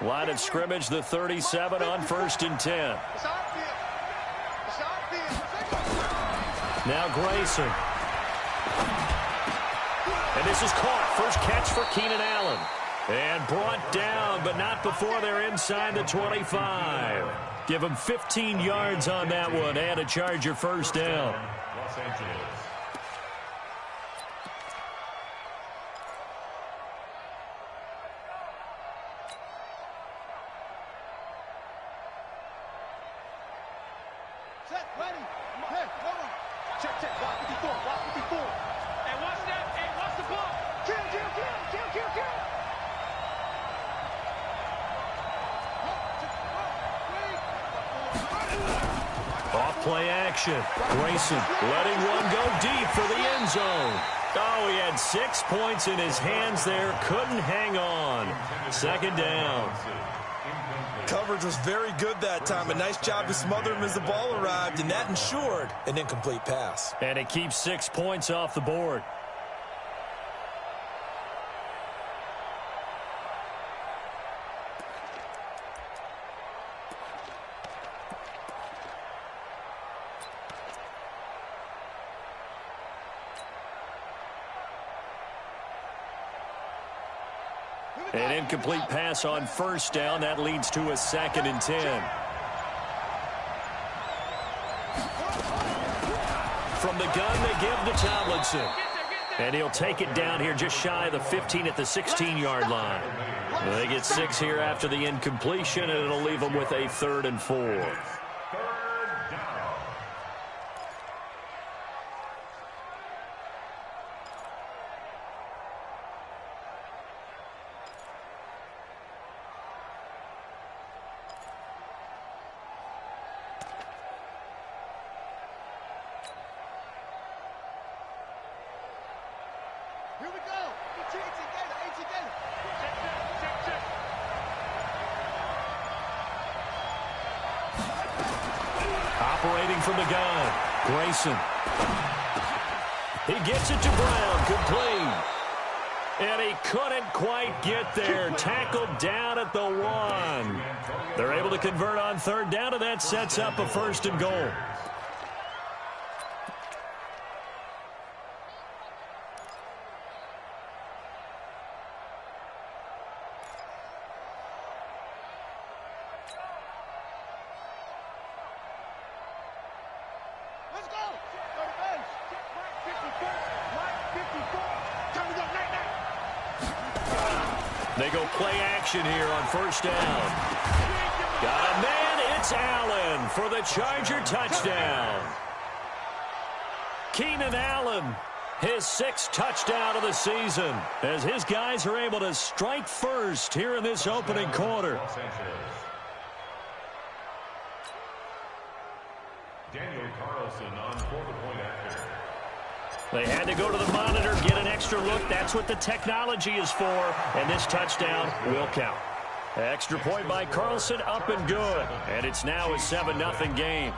Line of scrimmage, the 37 on 1st and 10. Now Grayson. And this is caught. First catch for Keenan Allen. And brought down, but not before they're inside the 25. Give him 15 yards on that one and a Charger first down. Los Angeles. Set, ready. Hey, hold on. Check, check. Block 54, block 54. Hey, watch that. Hey, watch the ball. Kill, kill, kill, kill, kill, kill. Off play action. Grayson letting one go deep for the end zone. Oh, he had 6 points in his hands there. Couldn't hang on. Second down. Coverage was very good that time. A nice job to smother him as the ball arrived, and that ensured an incomplete pass. And it keeps 6 points off the board. An incomplete pass on first down. That leads to a 2nd and 10. From the gun, they give to Tomlinson. And he'll take it down here just shy of the 15 at the 16-yard line. They get 6 here after the incompletion, and it'll leave them with a 3rd and 4. Here we go. Together. Check. Operating from the gun, Grayson. He gets it to Brown, complete. And he couldn't quite get there. Tackled down at the 1. They're able to convert on 3rd down, and that sets up a 1st and goal. Let's go. Go to base. 54. Right 54. Time to go. Night. They go play action here on 1st down. Got a man. It's Allen for the Charger touchdown. Keenan Allen, his 6th touchdown of the season, as his guys are able to strike first here in this opening quarter. Los Angeles. Daniel Carlson on for the point after. They had to go to the monitor, get an extra look. That's what the technology is for, and this touchdown will count. Extra point by Carlson, up and good. And it's now a 7-0 game.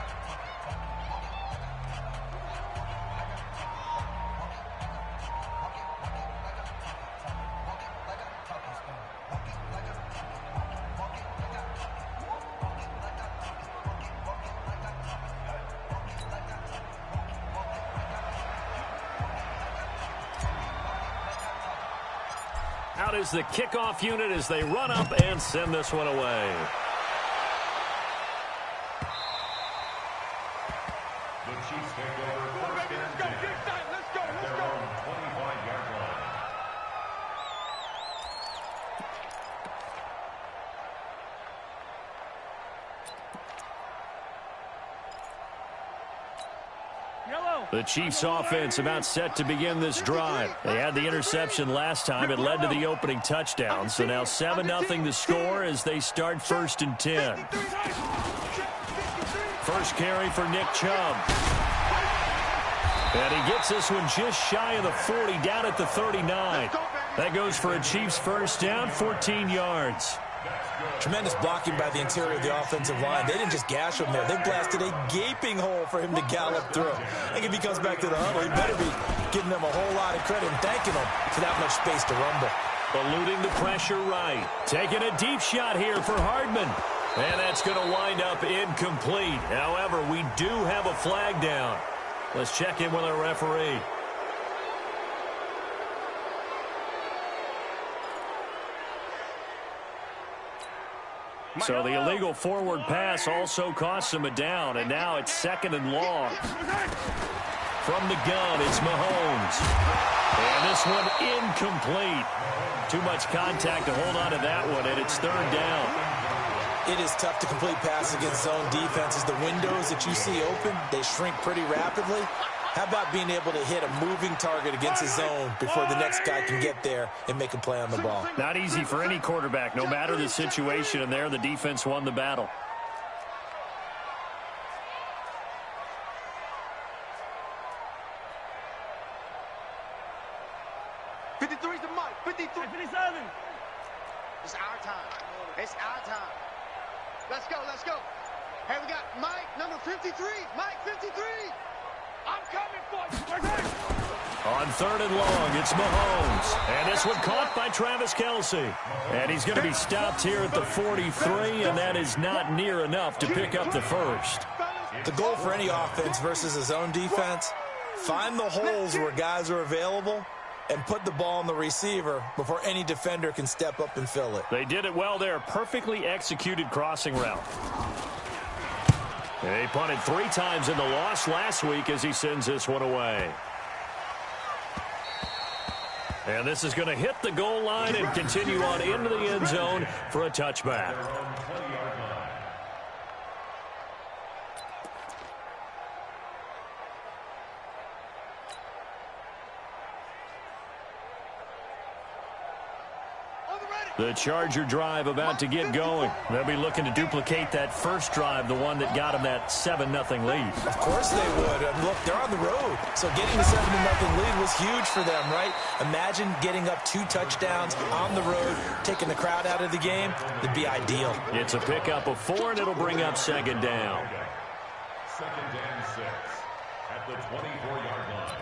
Out is the kickoff unit as they run up and send this one away. The Chiefs take over 1st and 10. Let's go. Their own 25-yard line. The Chiefs offense about set to begin this drive. They had the interception last time. It led to the opening touchdown. So now 7-0 the score as they start 1st and 10. First carry for Nick Chubb. And he gets this one just shy of the 40, down at the 39. That goes for a Chiefs first down, 14 yards. Tremendous blocking by the interior of the offensive line. They didn't just gash him there. They blasted a gaping hole for him to gallop through. I think if he comes back to the huddle, he better be giving them a whole lot of credit and thanking them for that much space to rumble. Eluding the pressure right. Taking a deep shot here for Hardman. And that's going to wind up incomplete. However, we do have a flag down. Let's check in with our referee. So the illegal forward pass also costs him a down, and now it's 2nd and long. From the gun, it's Mahomes. And this one incomplete. Too much contact to hold on to that one, and it's 3rd down. It is tough to complete passes against zone defenses. The windows that you see open, they shrink pretty rapidly. How about being able to hit a moving target against his zone before the next guy can get there and make a play on the ball? Not easy for any quarterback, no matter the situation, and there the defense won the battle. '53's the mic. 53. 57. It's our time. It's our time. Let's go. Let's go. Hey, we got Mike, number 53. Mike, 53. I'm coming for you. On 3rd and long, it's Mahomes. And this one caught by Travis Kelce. And he's going to be stopped here at the 43, and that is not near enough to pick up the first. The goal for any offense versus a zone defense, find the holes where guys are available and put the ball on the receiver before any defender can step up and fill it. They did it well there. Perfectly executed crossing route. He punted 3 times in the loss last week as he sends this one away. And this is going to hit the goal line and continue on into the end zone for a touchback. The Charger drive about to get going. They'll be looking to duplicate that first drive, the one that got them that 7-0 lead. Of course they would. Look, they're on the road. So getting the 7-0 lead was huge for them, right? Imagine getting up 2 touchdowns on the road, taking the crowd out of the game. It'd be ideal. It's a pickup of 4, and it'll bring up 2nd down. 2nd and 6 at the 24-yard line.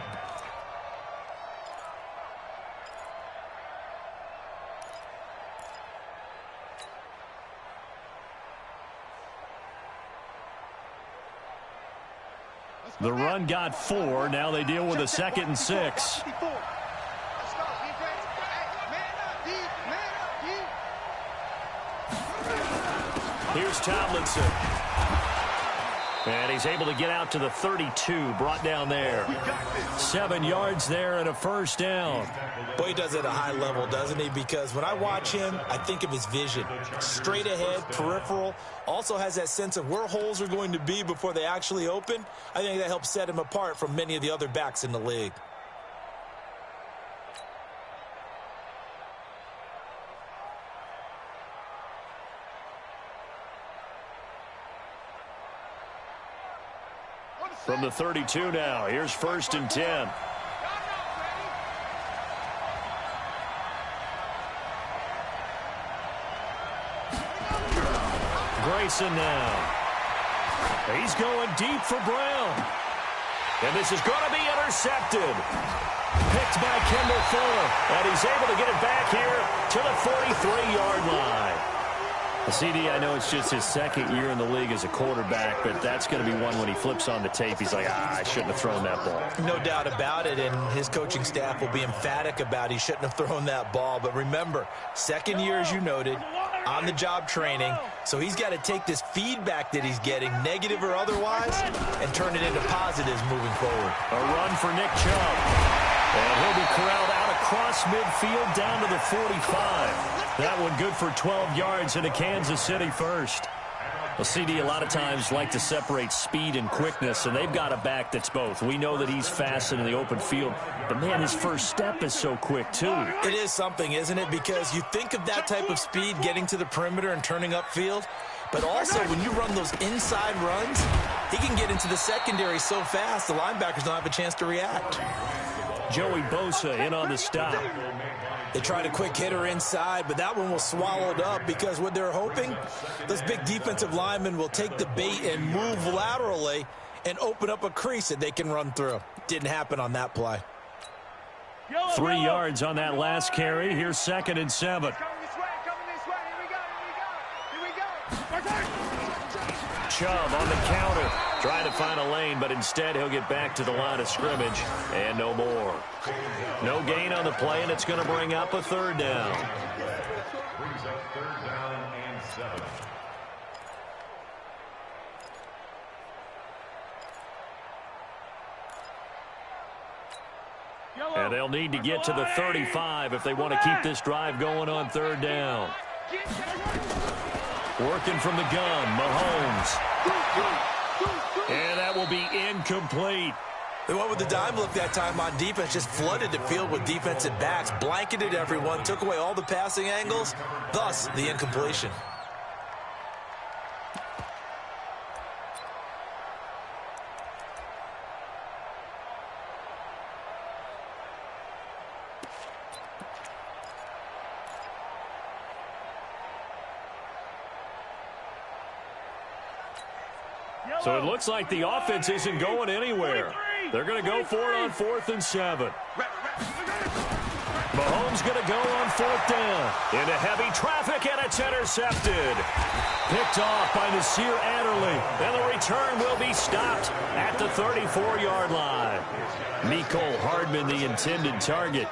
The run got 4. Now they deal with a 2nd and 6. Here's Tomlinson. And he's able to get out to the 32, brought down there. 7 yards there and a 1st down. Boy, he does it at a high level, doesn't he? Because when I watch him, I think of his vision. Straight ahead, peripheral. Also has that sense of where holes are going to be before they actually open. I think that helps set him apart from many of the other backs in the league. From the 32 now, here's 1st and 10. Grayson now. He's going deep for Brown. And this is going to be intercepted. Picked by Kendall Fuller. And he's able to get it back here to the 43-yard line. The CD, I know it's just his 2nd year in the league as a quarterback, but that's going to be one when he flips on the tape. He's like, I shouldn't have thrown that ball. No doubt about it, and his coaching staff will be emphatic about he shouldn't have thrown that ball. But remember, 2nd year, as you noted, on-the-job training, so he's got to take this feedback that he's getting, negative or otherwise, and turn it into positives moving forward. A run for Nick Chubb. And he'll be corralled out across midfield down to the 45. That one good for 12 yards into Kansas City 1st. Well, CD a lot of times like to separate speed and quickness, and they've got a back that's both. We know that he's fast in the open field, but, man, his first step is so quick, too. It is something, isn't it? Because you think of that type of speed getting to the perimeter and turning upfield, but also when you run those inside runs, he can get into the secondary so fast the linebackers don't have a chance to react. Joey Bosa in on the stop. They tried a quick hitter inside, but that one was swallowed up because what they're hoping, those big defensive linemen will take the bait and move laterally and open up a crease that they can run through. Didn't happen on that play. 3 yards on that last carry. Here's 2nd and 7. Coming this way, here we go. Chubb on the counter. Trying to find a lane, but instead he'll get back to the line of scrimmage. And no more. No gain on the play, and it's going to bring up a 3rd down. Brings up 3rd down and 7. And they'll need to get to the 35 if they want to keep this drive going on 3rd down. Working from the gun, Mahomes. And that will be incomplete. They went with the dime look that time on defense, just flooded the field with defensive backs, blanketed everyone, took away all the passing angles, thus the incompletion. So it looks like the offense isn't going anywhere. They're going to go for it on 4th and 7. Mahomes going to go on 4th down. Into heavy traffic, and it's intercepted. Picked off by Nasir Adderley. And the return will be stopped at the 34-yard line. Mecole Hardman, the intended target.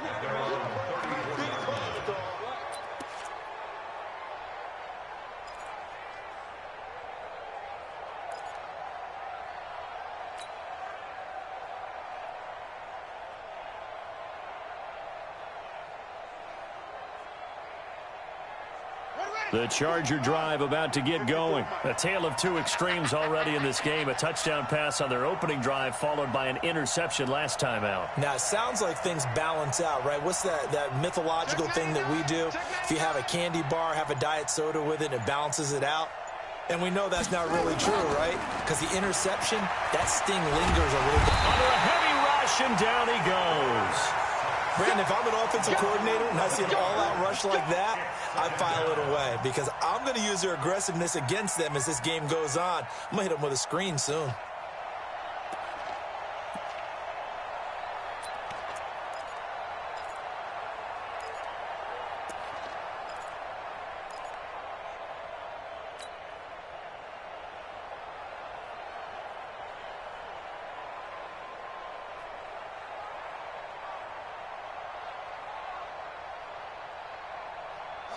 The Charger drive about to get going. A tale of 2 extremes already in this game. A touchdown pass on their opening drive followed by an interception last time out. Now, it sounds like things balance out, right? What's that mythological thing that we do? If you have a candy bar, have a diet soda with it, it balances it out. And we know that's not really true, right? Because the interception, that sting lingers a little bit. Under a heavy rush, and down he goes. Brandon, if I'm an offensive coordinator and I see an all-out rush like that, I file it away because I'm going to use their aggressiveness against them as this game goes on. I'm going to hit them with a screen soon.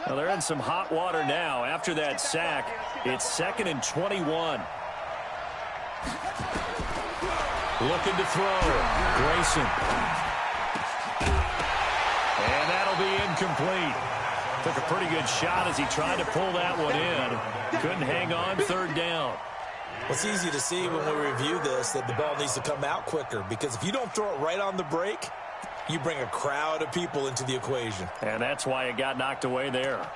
Well, they're in some hot water now. After that sack, it's 2nd and 21. Looking to throw. Grayson. And that'll be incomplete. Took a pretty good shot as he tried to pull that one in. Couldn't hang on. 3rd down. Well, it's easy to see when we review this that the ball needs to come out quicker because if you don't throw it right on the break, you bring a crowd of people into the equation. And that's why it got knocked away there.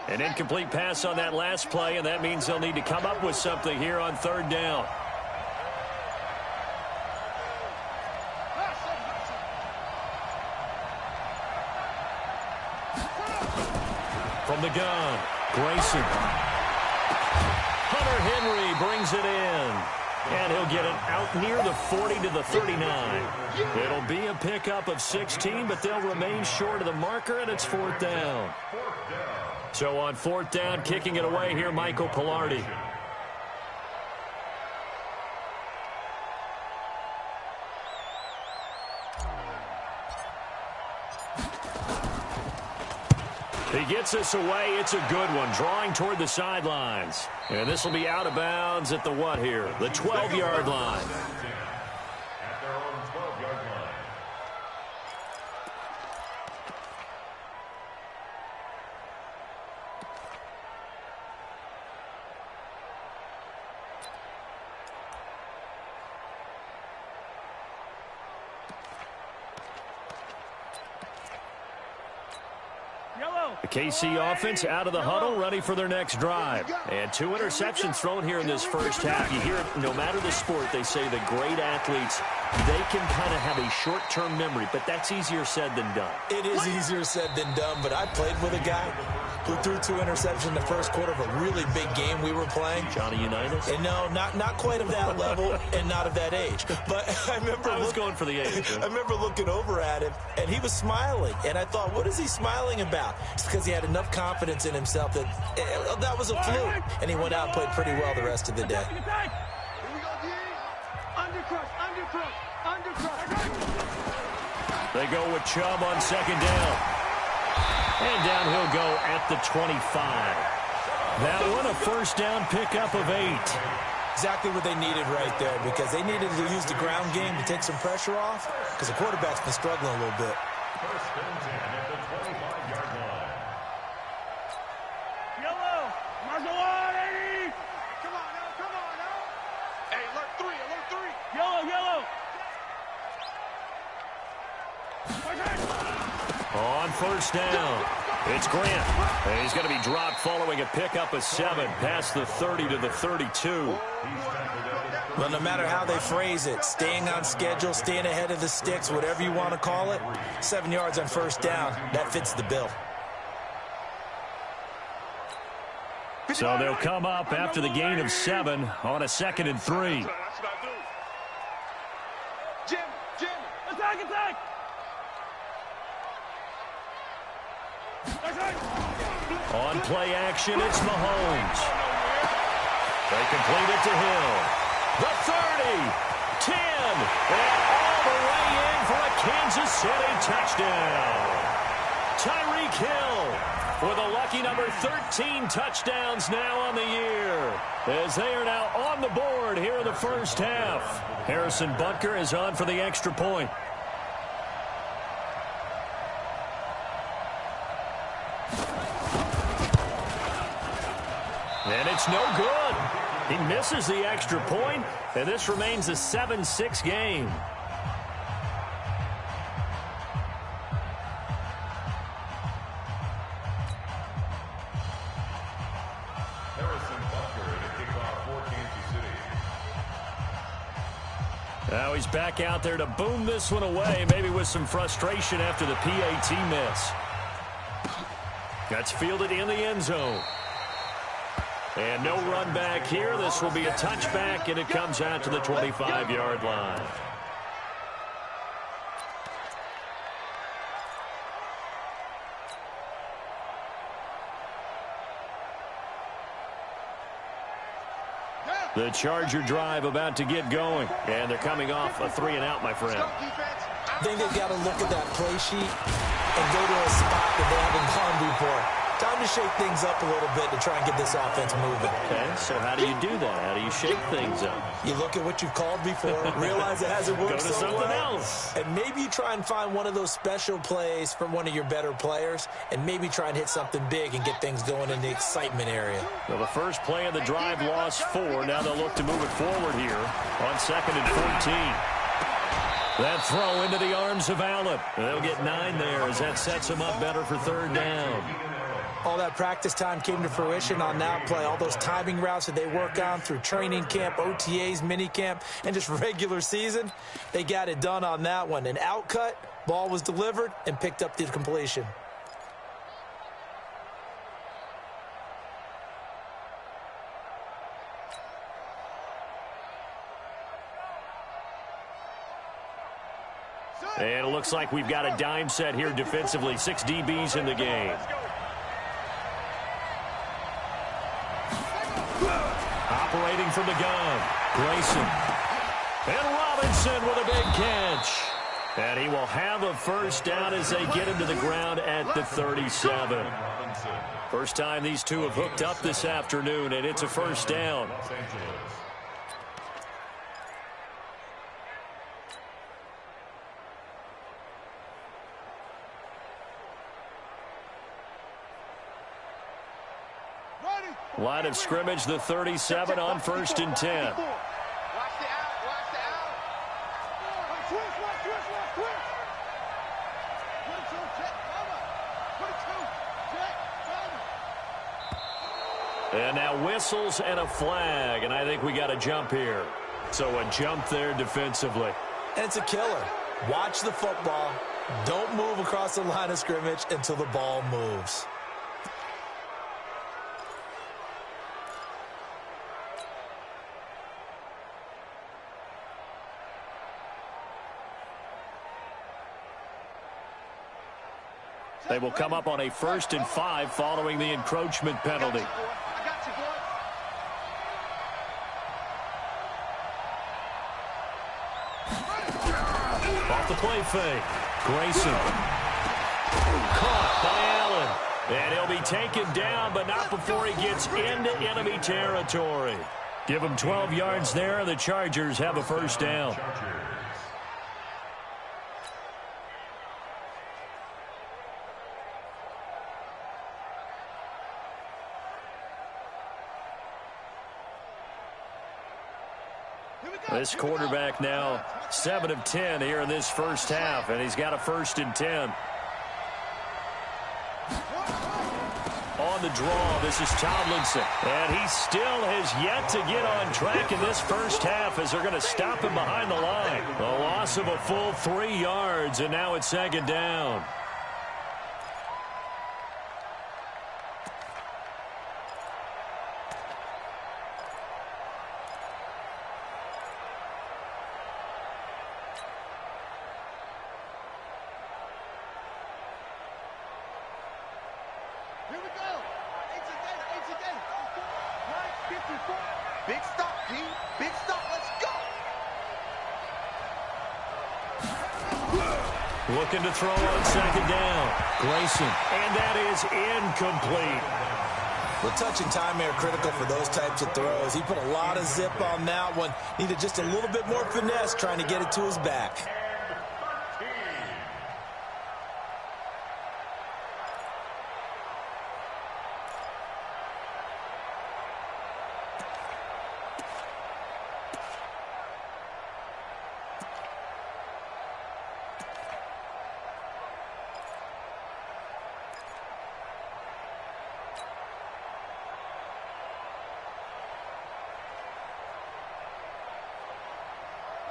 An incomplete pass on that last play, and that means they'll need to come up with something here on 3rd down. From the gun, Grayson. Hunter Henry brings it in. And he'll get it out near the 40 to the 39. It'll be a pickup of 16, but they'll remain short of the marker, and it's 4th down. So on 4th down, kicking it away here, Michael Pilardi. He gets this away. It's a good one. Drawing toward the sidelines. And this will be out of bounds at the what here? The 12-yard line. At their own 12-yard line. The KC offense out of the huddle, ready for their next drive. And 2 interceptions thrown here in this first half. You hear it, no matter the sport, they say the great athletes, they can kind of have a short-term memory, but that's easier said than done. It is easier said than done, but I played with a guy who threw 2 interceptions in the first quarter of a really big game we were playing. Johnny Unitas? And no, not quite of that level and not of that age. But I remember I was going for the age. I remember looking over at him, and he was smiling. And I thought, what is he smiling about? It's because he had enough confidence in himself that that was a fluke. And he went out and played pretty well the rest of the day. Here we go, D. Undercrush, undercrush, undercrush. They go with Chubb on second down. And down he'll go at the 25. That one, a first down pickup of 8. Exactly what they needed right there, because they needed to use the ground game to take some pressure off, because the quarterback's been struggling a little bit. First and 10 at the 25-yard line. Yellow, Marshall 180. Come on now, come on now. Hey, alert 3, alert 3. Yellow, yellow. On first down, it's Grant. And he's going to be dropped following a pickup of 7 past the 30 to the 32. Well, no matter how they phrase it, staying on schedule, staying ahead of the sticks, whatever you want to call it, 7 yards on first down, that fits the bill. So they'll come up after the gain of 7 on a 2nd and 3. Jim, attack, attack. On play action, it's Mahomes. They complete it to Hill. The 30, 10, and all the way in for a Kansas City touchdown. Tyreek Hill with a lucky number 13 touchdowns now on the year, as they are now on the board here in the first half. Harrison Butker is on for the extra point. And it's no good. He misses the extra point, and this remains a 7-6 game. Harrison Butker to kick off for Kansas City. Now he's back out there to boom this one away, maybe with some frustration after the PAT miss. That's fielded in the end zone. And no run back here. This will be a touchback, and it comes out to the 25-yard line. The Charger drive about to get going, and they're coming off a 3-and-out, my friend. I think they've got to look at that play sheet and go to a spot that they haven't gone before. Time to shake things up a little bit to try and get this offense moving. Okay, so how do you do that? How do you shake things up? You look at what you've called before, realize it hasn't worked Go to so something well, else. and maybe you try and find one of those special plays from one of your better players, and maybe try and hit something big and get things going in the excitement area. Well, the first play of the drive lost 4. Now they'll look to move it forward here on 2nd and 14. That throw into the arms of Allen. They'll get 9 there as that sets them up better for 3rd down. All that practice time came to fruition on that play. All those timing routes that they work on through training camp, OTAs, mini camp, and just regular season, they got it done on that one. An outcut, ball was delivered, and picked up the completion. And it looks like we've got a dime set here defensively. 6 DBs in the game. Operating from the gun, Grayson. And Robinson with a big catch. And he will have a first down as they get him to the ground at the 37. First time these two have hooked up this afternoon, and it's a first down. Line of scrimmage, the 37 on 1st and 10. Watch the out, watch the out. Twist. 22, jet, cover. 22, jet. And now whistles and a flag, and I think we got a jump here. So a jump there defensively. And it's a killer. Watch the football. Don't move across the line of scrimmage until the ball moves. They will come up on a 1st and 5 following the encroachment penalty. Off the play fake. Grayson. Caught by Allen. And he'll be taken down, but not before he gets into enemy territory. Give him 12 yards there. The Chargers have a first down. This quarterback now 7 of 10 here in this first half, and he's got a 1st and 10. On the draw, this is Tomlinson, and he still has yet to get on track in this first half as they're going to stop him behind the line. A loss of a full 3 yards, and now it's 2nd down. Big stop, P. Big stop. Let's go. Looking to throw on 2nd down. Grayson. And that is incomplete. The touch and time are critical for those types of throws. He put a lot of zip on that one. Needed just a little bit more finesse trying to get it to his back.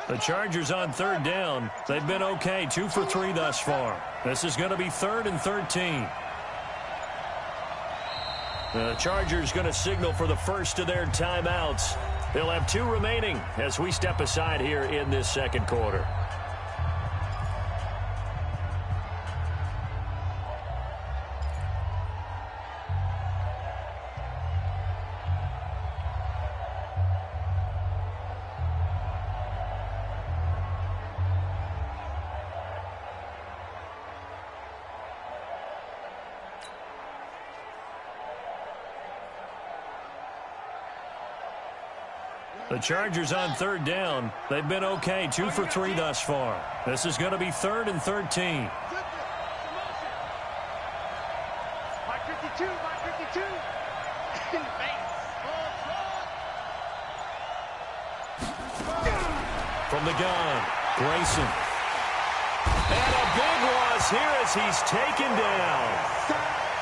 The Chargers on 3rd down. They've been okay, 2 for 3 thus far. This is going to be 3rd and 13. The Chargers going to signal for the first of their timeouts. They'll have 2 remaining as we step aside here in this 2nd quarter. The Chargers on 3rd down. They've been okay, 2 for 3 thus far. This is going to be 3rd and 13. From the gun, Grayson. And a big loss here as he's taken down.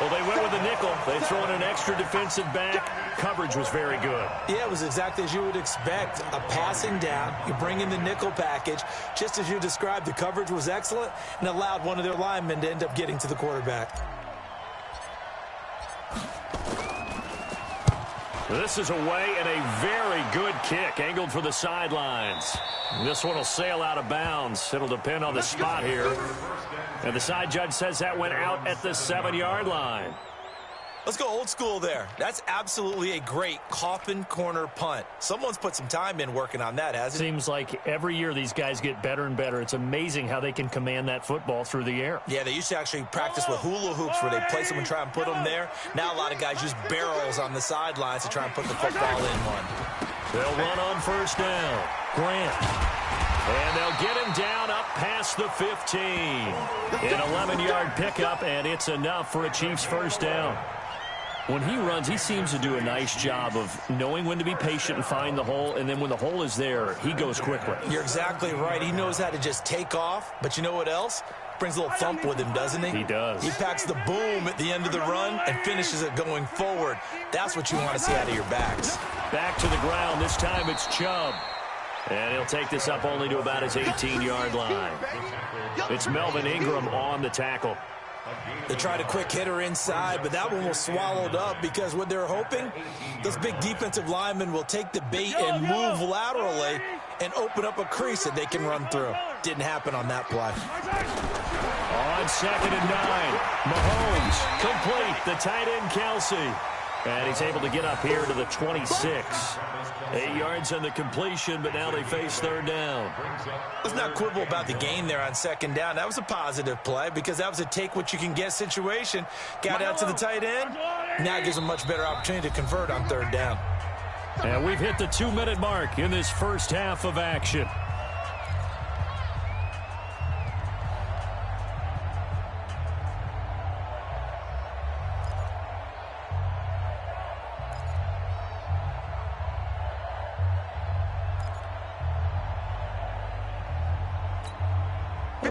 Well, they went with a nickel. They throw in an extra defensive back. Coverage was very good. Yeah, it was exactly as you would expect. A passing down. You bring in the nickel package. Just as you described, the coverage was excellent and allowed one of their linemen to end up getting to the quarterback. This is away and a very good kick angled for the sidelines. This one will sail out of bounds. It'll depend on the spot here. And the side judge says that went out at the 7-yard line. Let's go old school there. That's absolutely a great coffin corner punt. Someone's put some time in working on that, hasn't it? Seems like every year these guys get better and better. It's amazing how they can command that football through the air. Yeah, they used to actually practice with hula hoops where they place them and try and put them there. Now a lot of guys use barrels on the sidelines to try and put the football in one. They'll run on 1st down. Grant. And they'll get him down up past the 15. An 11-yard pickup, and it's enough for a Chiefs first down. When he runs, he seems to do a nice job of knowing when to be patient and find the hole, and then when the hole is there, he goes quickly. You're exactly right. He knows how to just take off, but you know what else? brings a little thump with him, doesn't he? He does. He packs the boom at the end of the run and finishes it going forward. That's what you want to see out of your backs. Back to the ground. This time it's Chubb. And he'll take this up only to about his 18-yard line. It's Melvin Ingram on the tackle. They tried a quick hitter inside, but that one was swallowed up because what they're hoping, those big defensive linemen will take the bait and move laterally and open up a crease that they can run through. Didn't happen on that play. On 2nd and 9, Mahomes complete. The tight end, Kelsey. And he's able to get up here to the 26. 8 yards on the completion, but now they face 3rd down. Let's not quibble about the gain there on 2nd down. That was a positive play because that was a take-what-you-can-get situation. Got out to the tight end. Now it gives them a much better opportunity to convert on 3rd down. And we've hit the 2-minute mark in this first half of action.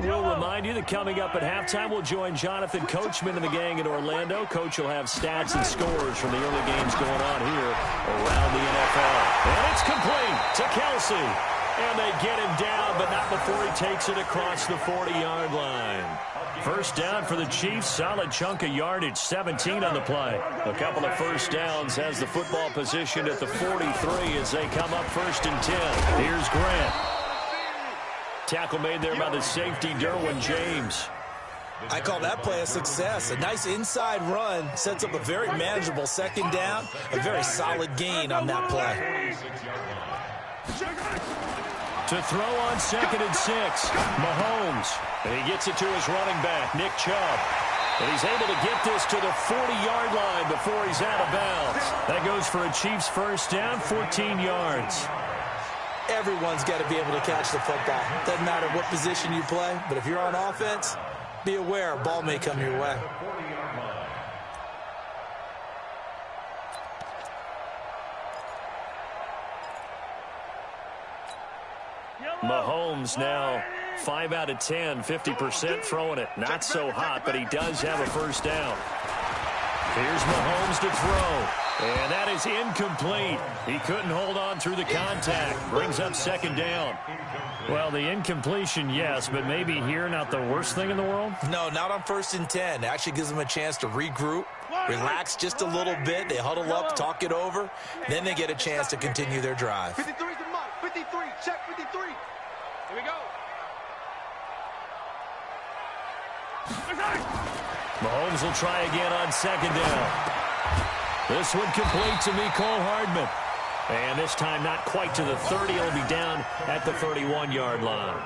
We'll remind you that coming up at halftime, we'll join Jonathan Coachman and the gang in Orlando. Coach will have stats and scores from the early games going on here around the NFL. And it's complete to Kelsey. And they get him down, but not before he takes it across the 40-yard line. First down for the Chiefs. Solid chunk of yardage, 17 on the play. A couple of first downs has the football positioned at the 43 as they come up 1st and 10. Here's Grant. Tackle made there by the safety, Derwin James. I call that play a success. A nice inside run sets up a very manageable 2nd down. A very solid gain on that play. To throw on 2nd and 6, Mahomes. And he gets it to his running back, Nick Chubb. And he's able to get this to the 40-yard line before he's out of bounds. That goes for a Chiefs first down, 14 yards. Everyone's got to be able to catch the football. Doesn't matter what position you play, but if you're on offense, be aware a ball may come your way. Mahomes now 5 out of 10, 50% throwing it. Not so hot, but he does have a first down. Here's Mahomes to throw. And that is incomplete. He couldn't hold on through the contact. Brings up 2nd down. Well, the incompletion, yes, but maybe here not the worst thing in the world? No, not on 1st and 10. It actually gives them a chance to regroup, relax just a little bit. They huddle up, talk it over. Then they get a chance to continue their drive. 53's the mark. 53. Check 53. Here we go. Mahomes will try again on 2nd down. This one complete to Mecole Hardman. And this time not quite to the 30. It'll be down at the 31-yard line.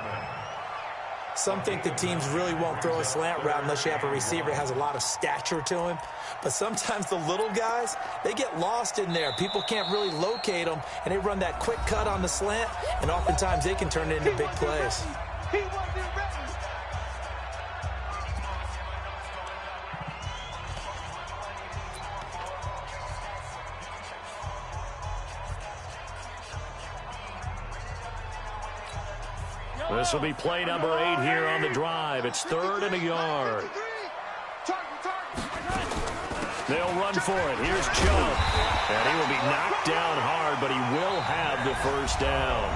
Some think the teams really won't throw a slant route unless you have a receiver that has a lot of stature to him. But sometimes the little guys, they get lost in there. People can't really locate them, and they run that quick cut on the slant, and oftentimes they can turn it into big plays. He wasn't ready. This will be play number 8 here on the drive. It's 3rd and a yard. They'll run for it. Here's Chubb. And he will be knocked down hard, but he will have the first down.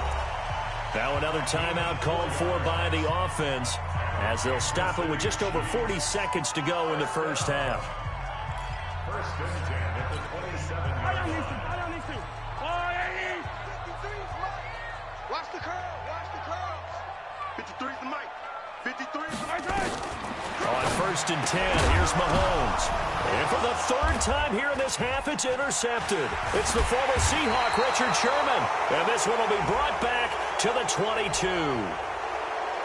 Now another timeout called for by the offense as they'll stop it with just over 40 seconds to go in the first half. 1st and 10 at the 27-yard line. Watch the curl. Watch the curls. 53's the mic. 53's the mic. On 1st and 10, here's Mahomes. And for the 3rd time here in this half, it's intercepted. It's the former Seahawk, Richard Sherman. And this one will be brought back to the 22.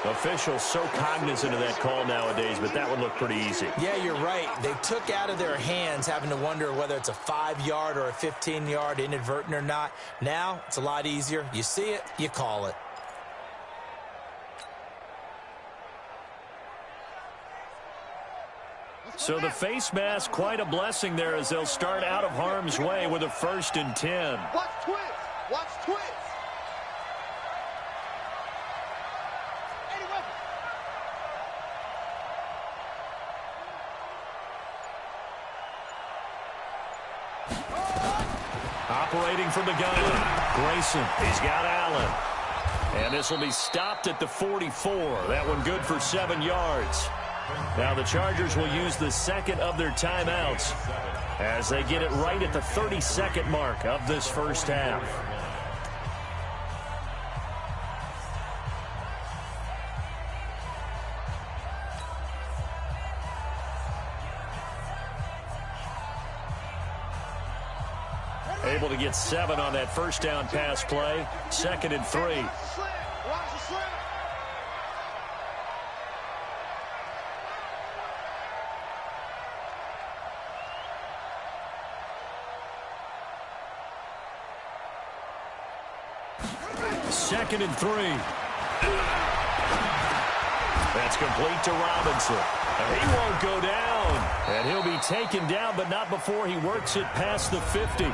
Officials so cognizant of that call nowadays, but that one looked pretty easy. Yeah, you're right. They took out of their hands having to wonder whether it's a 5-yard or a 15-yard inadvertent or not. Now, it's a lot easier. You see it, you call it. So the face mask, quite a blessing there as they'll start out of harm's way with a 1st and 10. Watch twist. Watch twist. Operating from the gun, Grayson. He's got Allen. And this will be stopped at the 44. That one good for 7 yards. Now the Chargers will use the second of their timeouts as they get it right at the 30-second mark of this first half. Able to get 7 on that first down pass play. 2nd and 3. Watch the slant. Second and 3. That's complete to Robinson. He won't go down. And he'll be taken down, but not before he works it past the 50.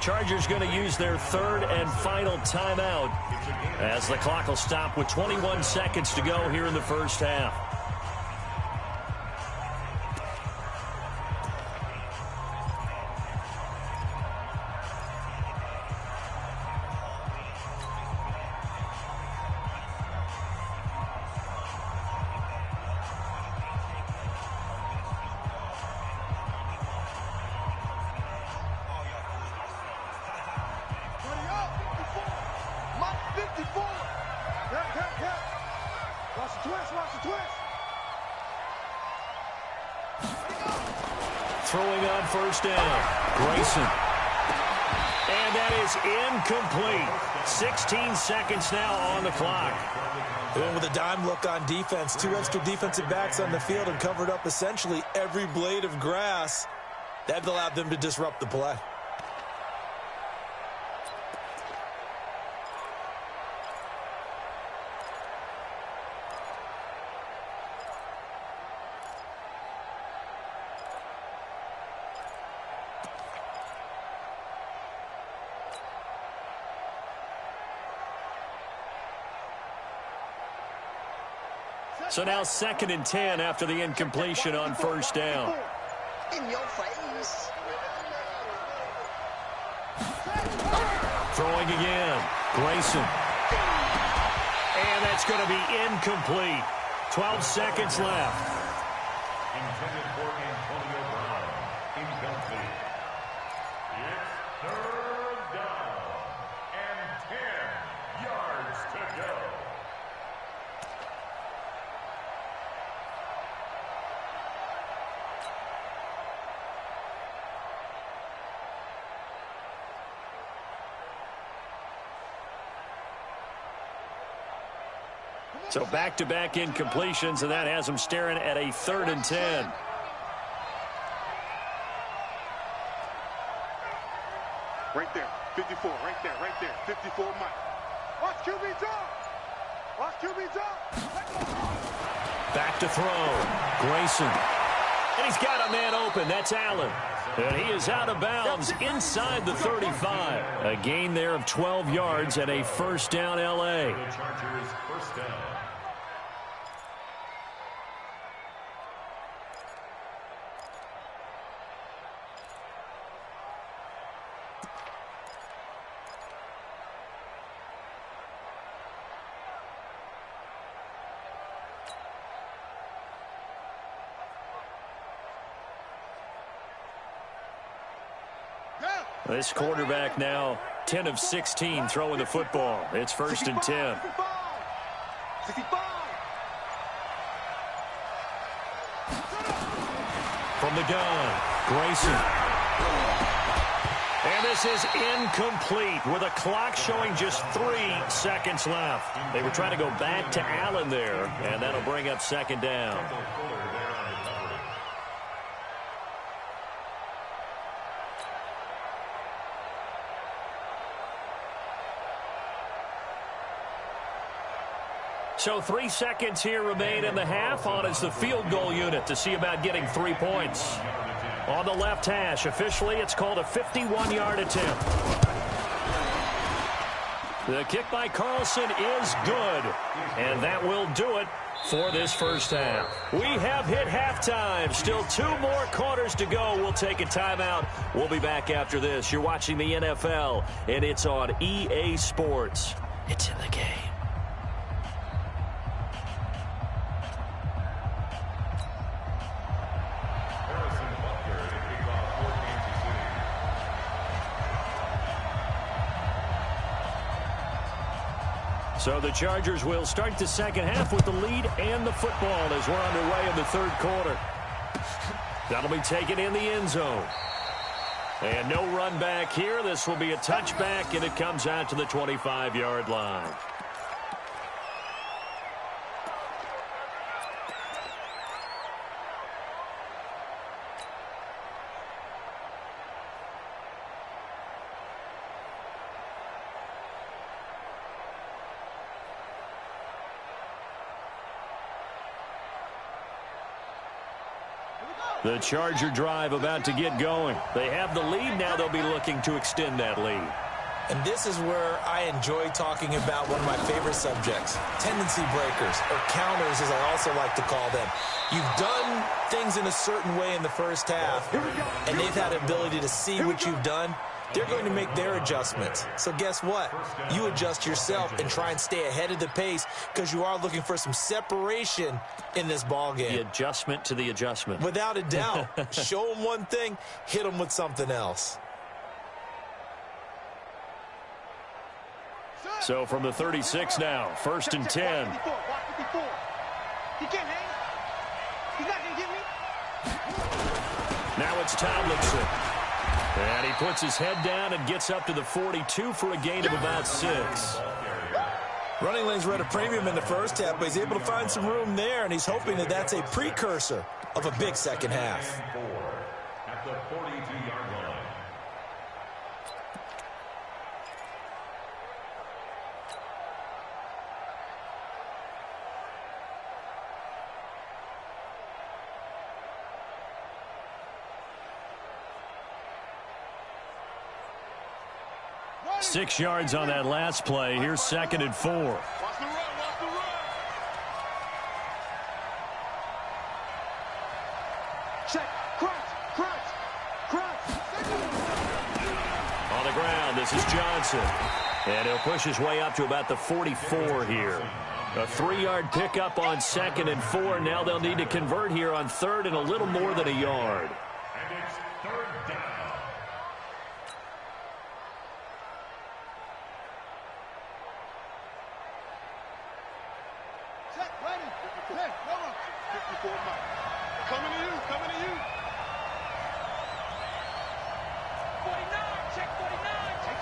Chargers going to use their 3rd and final timeout as the clock will stop with 21 seconds to go here in the first half. Throwing on first down, Grayson. And that is incomplete. 16 seconds now on the clock. And with a dime look on defense, 2 extra defensive backs on the field and covered up essentially every blade of grass. That allowed them to disrupt the play. So now 2nd and 10 after the incompletion on first down. In your face. Throwing again, Grayson. And that's going to be incomplete. 12 seconds left. Intended for Antonio Brown. Incomplete. It's 3rd down and 10 yards to go. So back-to-back incompletions, and that has them staring at a 3rd and 10. Right there, 54, right there, 54, Mike. Watch QB drop. Watch QB drop. Back to throw, Grayson. And he's got a man open, that's Allen. And he is out of bounds inside the 35. A gain there of 12 yards and a first down L.A. The Chargers first down. This quarterback now 10 of 16 throwing the football. It's 1st and 10. 65. From the gun, Grayson. And this is incomplete with a clock showing just 3 seconds left. They were trying to go back to Allen there, and that'll bring up 2nd down. So 3 seconds here remain in the half. On is the field goal unit to see about getting 3 points. On the left hash, officially it's called a 51-yard attempt. The kick by Carlson is good. And that will do it for this first half. We have hit halftime. Still 2 more quarters to go. We'll take a timeout. We'll be back after this. You're watching the NFL, and it's on EA Sports. It's in the game. So the Chargers will start the second half with the lead and the football as we're underway in the third quarter. That'll be taken in the end zone. And no run back here. This will be a touchback, and it comes out to the 25-yard line. The Charger drive about to get going. They have the lead. Now they'll be looking to extend that lead. And this is where I enjoy talking about one of my favorite subjects, tendency breakers, or counters as I also like to call them. You've done things in a certain way in the first half, and they've had the ability to see what you've done. They're going to make their adjustments. So guess what? You adjust yourself and try and stay ahead of the pace because you are looking for some separation in this ball game. The adjustment to the adjustment. Without a doubt. Show them one thing, hit them with something else. So from the 36 now, 1st and 10. He can't hang. He's not going to get me. Now it's Tomlinson. And he puts his head down and gets up to the 42 for a gain of about 6. Running lanes were at a premium in the first half, but he's able to find some room there, and he's hoping that that's a precursor of a big second half. At the 42-yard line. Six yards on that last play. Here's 2nd and 4. Watch the run, watch the run. Check, crunch. On the ground, this is Johnson. And he'll push his way up to about the 44 here. A 3-yard pickup on 2nd and 4. Now they'll need to convert here on 3rd and a little more than a yard. And it's 3rd down. Coming to you. 49, check 49. Check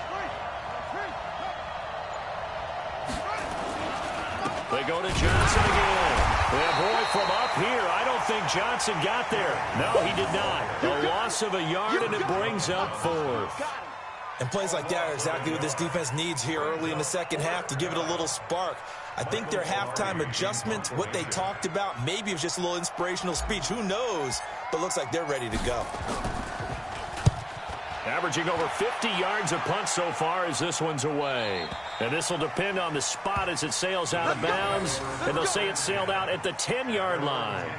3. They go to Johnson again. And boy, from up here, I don't think Johnson got there. No, he did not. A loss of a yard, and it brings up 4th. And plays like that are exactly what this defense needs here early in the second half to give it a little spark. I think their halftime adjustment, what they talked about, maybe it was just a little inspirational speech. Who knows? But looks like they're ready to go. Averaging over 50 yards a punt so far as this one's away. And this will depend on the spot as it sails out of bounds. And they'll say it sailed out at the 10-yard line.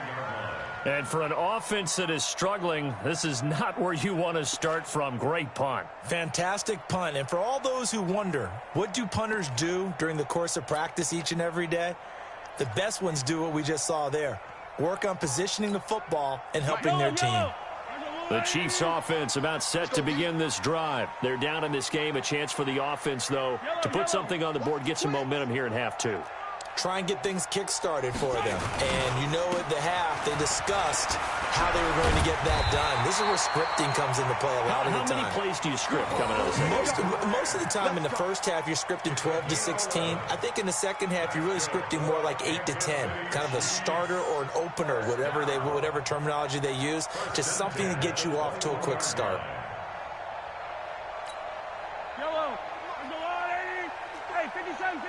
And for an offense that is struggling, this is not where you want to start from. Great punt. Fantastic punt. And for all those who wonder, what do punters do during the course of practice each and every day? The best ones do what we just saw there. Work on positioning the football and helping their team. The Chiefs offense about set to begin this drive. They're down in this game. A chance for the offense, though, to put something on the board, get some momentum here in half 2. Try and get things kick-started for them. And you know at the half, they discussed how they were going to get that done. This is where scripting comes into play a lot of the time. How many plays do you script coming out of the second half? Most of the time in the first half, you're scripting 12 to 16. I think in the second half, you're really scripting more like 8 to 10. Kind of a starter or an opener, whatever terminology they use. Just something to get you off to a quick start. Yellow. Hey, 57.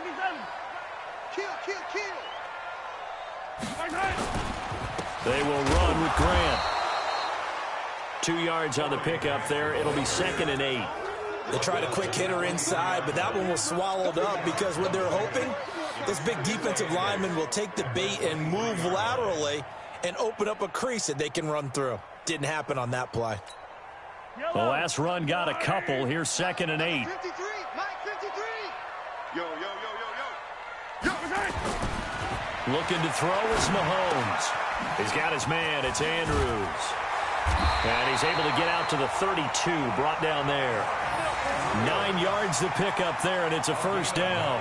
Kill. They will run with Grant. 2 yards on the pickup there. It'll be 2nd and 8. They tried a quick hitter inside, but that one was swallowed up because what they're hoping, Those big defensive linemen will take the bait and move laterally and open up a crease that they can run through. Didn't happen on that play. The last run got a couple. Here's 2nd and 8. 53, Mike 53. Yo, yo, yo, yo, yo. Looking to throw is Mahomes. He's got his man. It's Andrews. And he's able to get out to the 32, brought down there. 9 yards to pick up there, and it's a first down.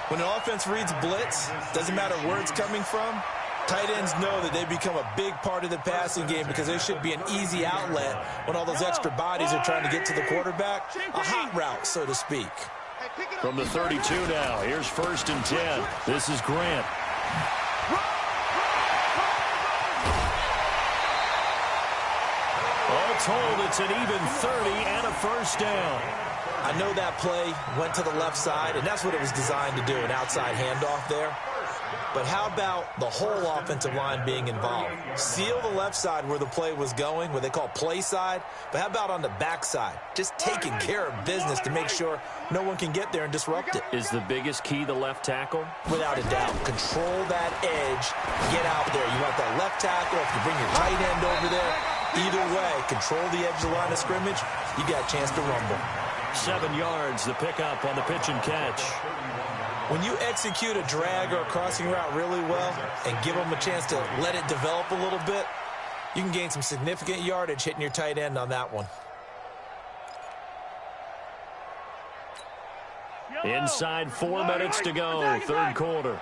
When an offense reads blitz, doesn't matter where it's coming from, tight ends know that they become a big part of the passing game because they should be an easy outlet when all those extra bodies are trying to get to the quarterback. A hot route, so to speak. From the 32 now, here's 1st and 10. This is Grant. All told, it's an even 30 and a first down. I know that play went to the left side, and that's what it was designed to do, an outside handoff there. But how about the whole offensive line being involved? Seal the left side where the play was going, what they call play side, but how about on the back side? Just taking care of business to make sure no one can get there and disrupt it. Is the biggest key the left tackle? Without a doubt. Control that edge. Get out there. You want that left tackle. If you bring your tight end over there, either way, control the edge of the line of scrimmage, you got a chance to rumble. 7 yards, the pickup on the pitch and catch. When you execute a drag or a crossing route really well and give them a chance to let it develop a little bit, you can gain some significant yardage hitting your tight end on that one. Inside 4 minutes to go, 3rd quarter.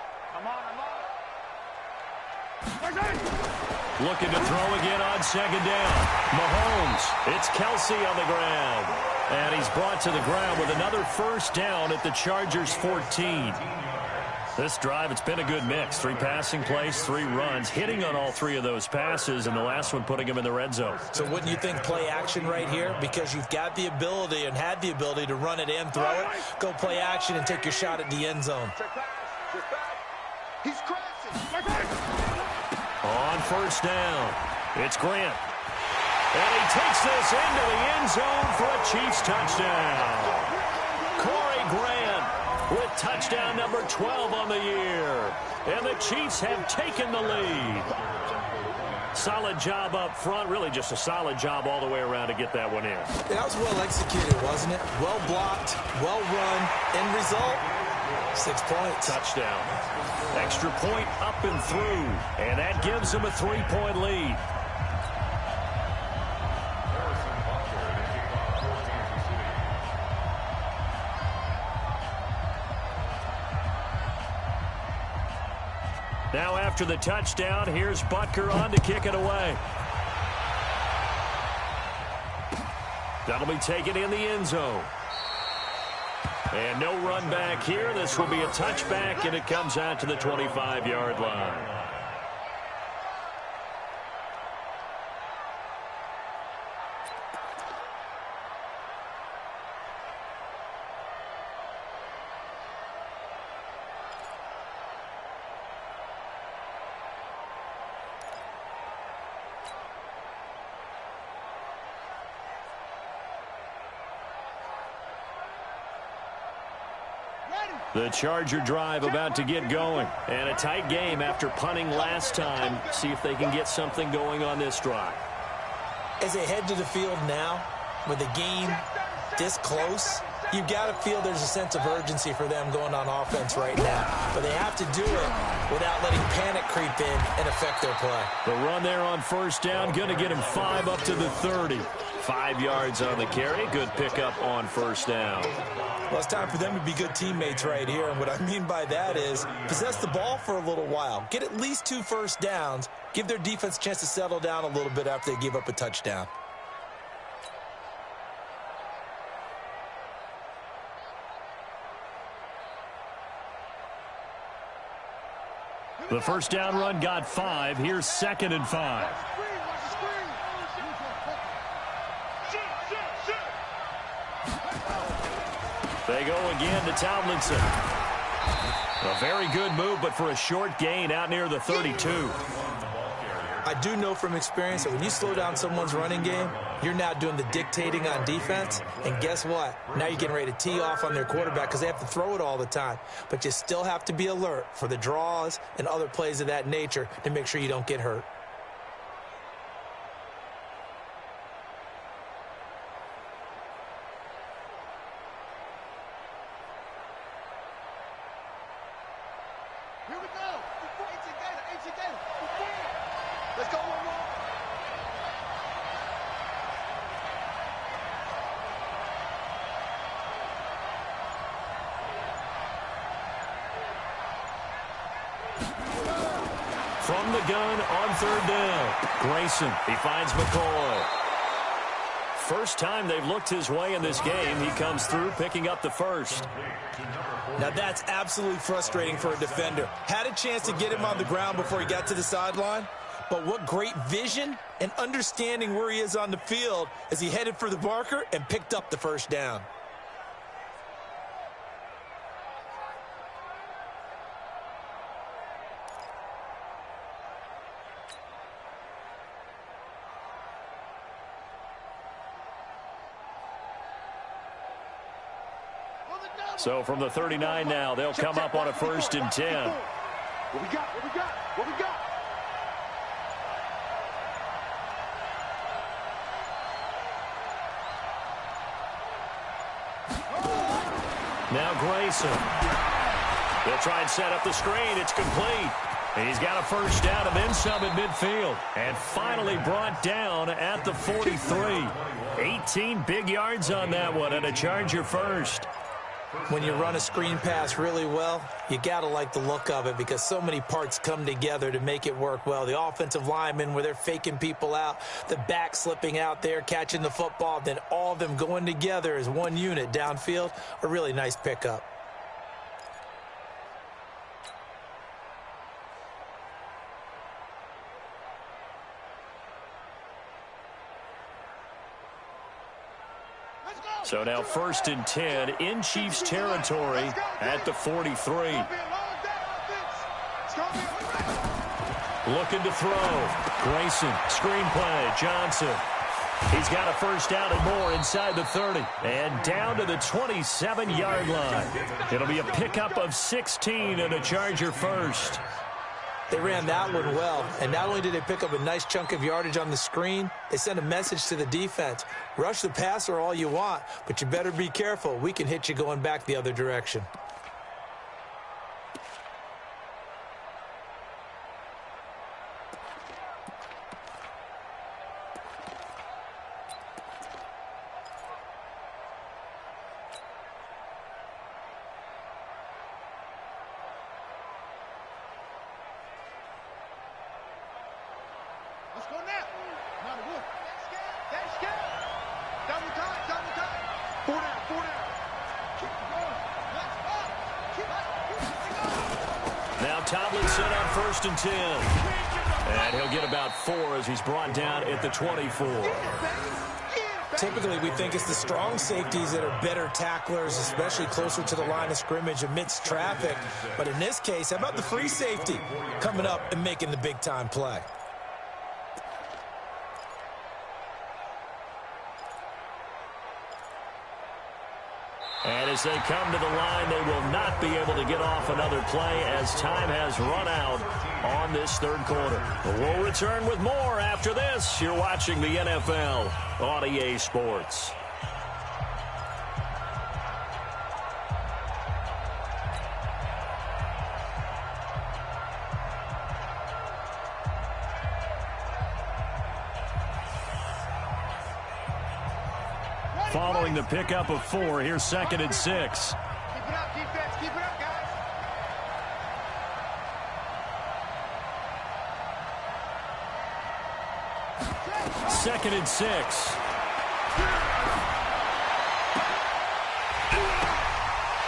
Looking to throw again on 2nd down. Mahomes, it's Kelsey on the ground. And he's brought to the ground with another first down at the Chargers' 14. This drive, it's been a good mix. 3 passing plays, 3 runs, hitting on all 3 of those passes, and the last one putting him in the red zone. So wouldn't you think play action right here? Because you've got the ability and had the ability to run it and throw it. Go play action and take your shot at the end zone. He's crashing. On first down, it's Grant. And he takes this into the end zone for a Chiefs touchdown. Corey Grant with touchdown number 12 on the year. And the Chiefs have taken the lead. Solid job up front. Really just a solid job all the way around to get that one in. That was well executed, wasn't it? Well blocked, well run. End result, 6 points. Touchdown. Extra point up and through. And that gives them a 3-point lead. Now after the touchdown, here's Butker on to kick it away. That'll be taken in the end zone. And no run back here. This will be a touchback, and it comes out to the 25-yard line. The Charger drive about to get going. And a tight game after punting last time. See if they can get something going on this drive. As they head to the field now, with the game this close, you've got to feel there's a sense of urgency for them going on offense right now. But they have to do it without letting panic creep in and affect their play. The run there on first down, going to get him 5 up to the 30. 5 yards on the carry. Good pickup on first down. Well, it's time for them to be good teammates right here. And what I mean by that is possess the ball for a little while. Get at least 2 first downs. Give their defense a chance to settle down a little bit after they give up a touchdown. The first down run got 5. Here's 2nd and 5. They go again to Tomlinson. A very good move, but for a short gain out near the 32. I do know from experience that when you slow down someone's running game, You're now doing the dictating on defense, and guess what? Now you're getting ready to tee off on their quarterback because they have to throw it all the time. But you still have to be alert for the draws and other plays of that nature to make sure you don't get hurt. Here we go. Ancient Gator. Let's go one more. From the gun on third down. Grayson, he finds McCoy. First time they've looked his way in this game, he comes through picking up the first. Now that's absolutely frustrating for a defender. Had a chance to get him on the ground before he got to the sideline, but what great vision and understanding where he is on the field as he headed for the marker and picked up the first down. So from the 39 now, they'll come up on a 1st and 10. What we got? Now Grayson. They'll try and set up the screen. It's complete. He's got a first down and then some at midfield. And finally brought down at the 43. 18 big yards on that one and a Charger first. When you run a screen pass really well, you got to like the look of it because so many parts come together to make it work well. The offensive linemen where they're faking people out, the back slipping out there, catching the football, then all of them going together as one unit downfield, a really nice pickup. So now 1st and 10 in Chiefs territory at the 43. Looking to throw. Grayson, screenplay, Johnson. He's got a first down and more inside the 30. And down to the 27-yard line. It'll be a pickup of 16 and a Charger first. They ran that one well, and not only did they pick up a nice chunk of yardage on the screen, they sent a message to the defense. Rush the passer all you want, but you better be careful. We can hit you going back the other direction. Let's go now. Not a wood. That's good. Double time. 4 down. Keep going. Let's go. Keep going. Now Tomlinson on 1st and 10. And he'll get about 4 as he's brought down at the 24. Typically, we think it's the strong safeties that are better tacklers, especially closer to the line of scrimmage amidst traffic. But in this case, how about the free safety coming up and making the big-time play? And as they come to the line, they will not be able to get off another play as time has run out on this third quarter. We'll return with more after this. You're watching the NFL on EA Sports. Following the pickup of 4, here's 2nd and 6. Keep it up, defense. Keep it up, guys. Second and 6.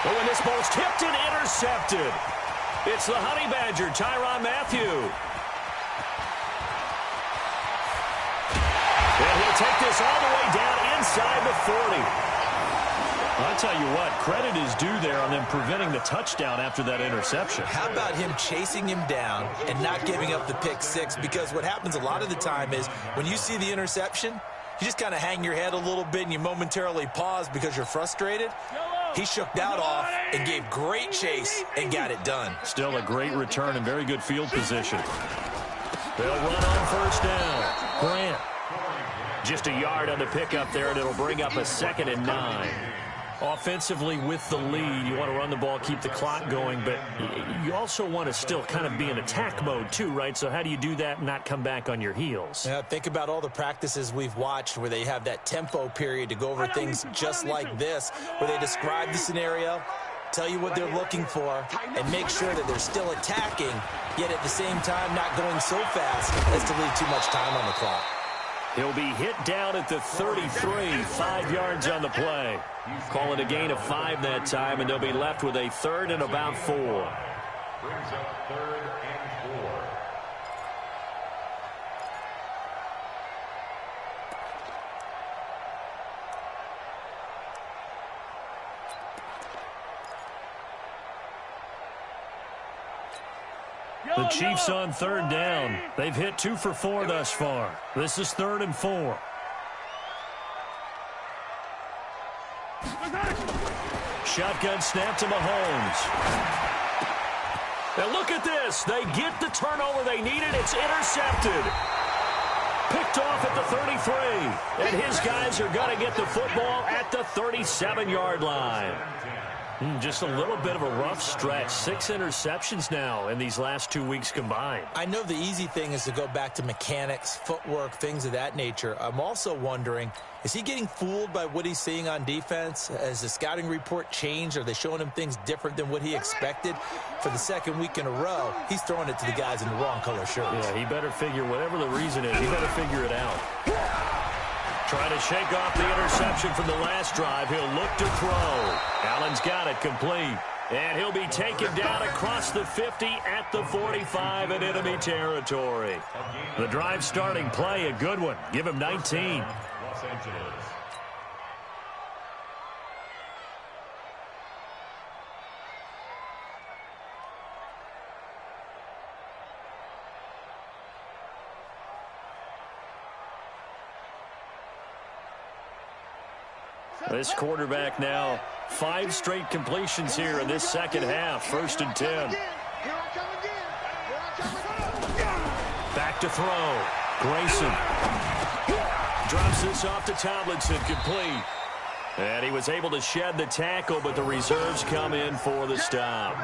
Oh, and this ball's tipped and intercepted. It's the Honey Badger, Tyrann Mathieu. And he'll take this all the way down inside the 40. I'll tell you what, credit is due there on them preventing the touchdown after that interception. How about him chasing him down and not giving up the pick six? Because what happens a lot of the time is when you see the interception, you just kind of hang your head a little bit and you momentarily pause because you're frustrated. He shook that off and gave great chase and got it done. Still a great return and very good field position. They'll run on first down. Grant. Just a yard on the pickup there, and it'll bring up a 2nd and 9. Offensively with the lead, you want to run the ball, keep the clock going, but you also want to still kind of be in attack mode too, right? So how do you do that and not come back on your heels? Yeah, think about all the practices we've watched where they have that tempo period to go over things just like this, where they describe the scenario, tell you what they're looking for, and make sure that they're still attacking, yet at the same time not going so fast as to leave too much time on the clock. He'll be hit down at the 33, 5 yards on the play. Call it a gain of 5 that time, and they'll be left with a 3rd and about 4. Brings up 3rd and 4. The Chiefs on 3rd down. They've hit 2 for 4 thus far. This is 3rd and 4. Shotgun snap to Mahomes. Now look at this. They get the turnover they needed. It's intercepted. Picked off at the 33. And his guys are going to get the football at the 37-yard line. Just a little bit of a rough stretch. 6 interceptions now in these last 2 weeks combined. I know the easy thing is to go back to mechanics, footwork, things of that nature. I'm also wondering, is he getting fooled by what he's seeing on defense? Has the scouting report changed? Are they showing him things different than what he expected? For the 2nd week in a row, he's throwing it to the guys in the wrong color shirts. Yeah, he better figure, whatever the reason is, he better figure it out. Trying to shake off the interception from the last drive. He'll look to throw. Allen's got it complete. And he'll be taken down across the 50 at the 45 in enemy territory. The drive starting play, a good one. Give him 19. Los Angeles. This quarterback now, 5 straight completions here in this second half. 1st and 10. Back to throw. Grayson. Drops this off to Tomlinson, complete. And he was able to shed the tackle, but the reserves come in for the stop.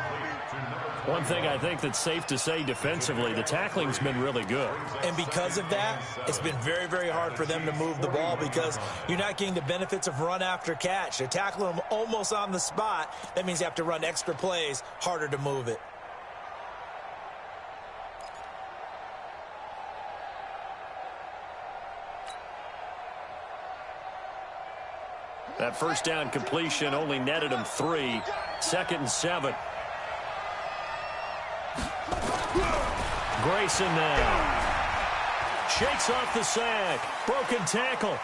One thing I think that's safe to say defensively, the tackling's been really good. And because of that, it's been very, very hard for them to move the ball because you're not getting the benefits of run after catch. They're tackling them almost on the spot. That means you have to run extra plays, harder to move it. That first down completion only netted him 3. 2nd and 7. Grayson now. Shakes off the sack. Broken tackle.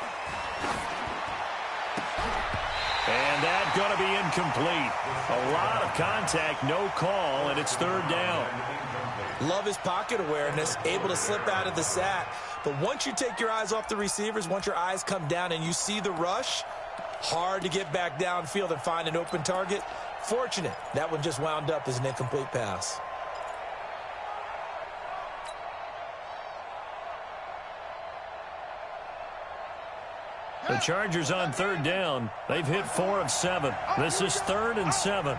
And that's going to be incomplete. A lot of contact, no call, and it's 3rd down. Love his pocket awareness, able to slip out of the sack. But once you take your eyes off the receivers, once your eyes come down and you see the rush, hard to get back downfield and find an open target. Fortunate, that one just wound up as an incomplete pass. The Chargers on 3rd down. They've hit 4 of 7. This is 3rd and 7.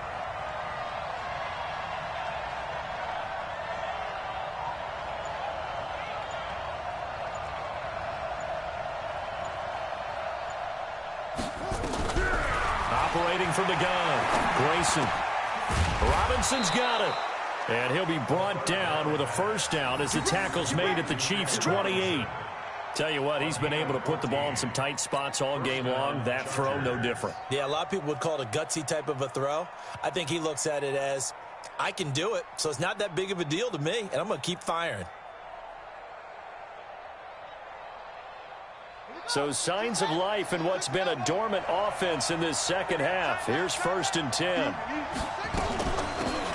Operating from the gun, Grayson. Robinson's got it. And he'll be brought down with a 1st down as the tackle's made at the Chiefs' 28. Tell you what, he's been able to put the ball in some tight spots all game long. That throw, no different. Yeah, a lot of people would call it a gutsy type of a throw. I think he looks at it as, I can do it, so it's not that big of a deal to me, and I'm going to keep firing. So signs of life in what's been a dormant offense in this second half. Here's 1st and 10.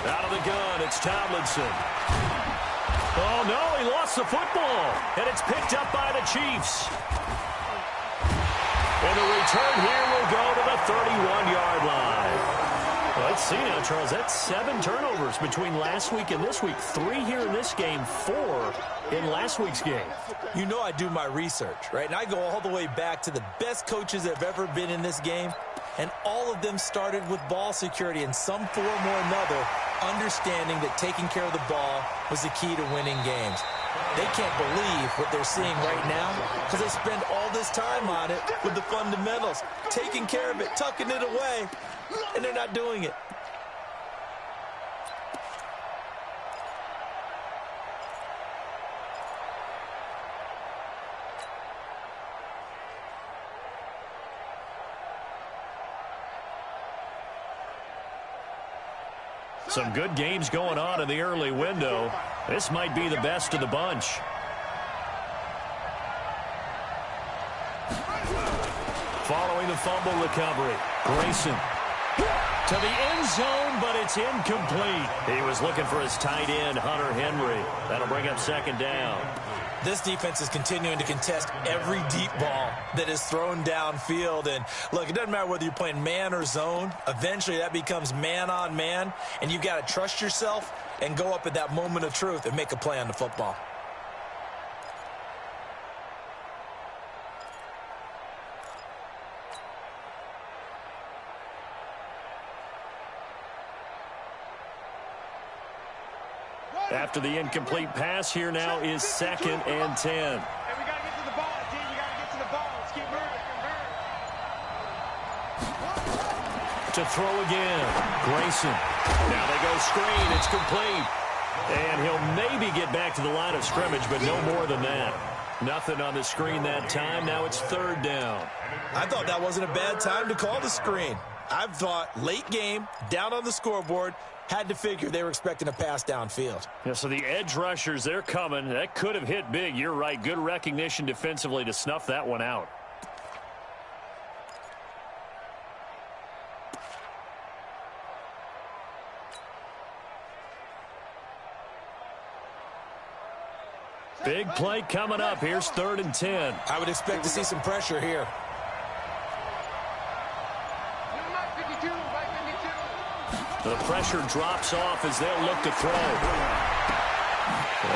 Out of the gun, it's Tomlinson. Oh, no, he lost the football, and it's picked up by the Chiefs. And the return here will go to the 31-yard line. Well, let's see now, Charles. That's 7 turnovers between last week and this week. 3 here in this game, 4 in last week's game. You know I do my research, right? And I go all the way back to the best coaches that have ever been in this game. And all of them started with ball security in some form or another, understanding that taking care of the ball was the key to winning games. They can't believe what they're seeing right now because they spend all this time on it with the fundamentals, taking care of it, tucking it away, and they're not doing it. Some good games going on in the early window. This might be the best of the bunch. Following the fumble recovery, Grayson to the end zone, but it's incomplete. He was looking for his tight end, Hunter Henry. That'll bring up second down. This defense is continuing to contest every deep ball that is thrown downfield. And, look, it doesn't matter whether you're playing man or zone. Eventually, that becomes man on man, and you've got to trust yourself and go up at that moment of truth and make a play on the football. After the incomplete pass, here now is 2nd and 10. Hey, we got to get to the ball, G. We got to get to the ball. Let's keep moving. To throw again, Grayson. Now they go screen. It's complete. And he'll maybe get back to the line of scrimmage, but no more than that. Nothing on the screen that time. Now it's 3rd down. I thought that wasn't a bad time to call the screen. I thought late game, down on the scoreboard, had to figure they were expecting a pass downfield. Yeah, so the edge rushers, they're coming. That could have hit big. You're right. Good recognition defensively to snuff that one out. Big play coming up. Here's 3rd and 10. I would expect to see some pressure here. The pressure drops off as they'll look to throw.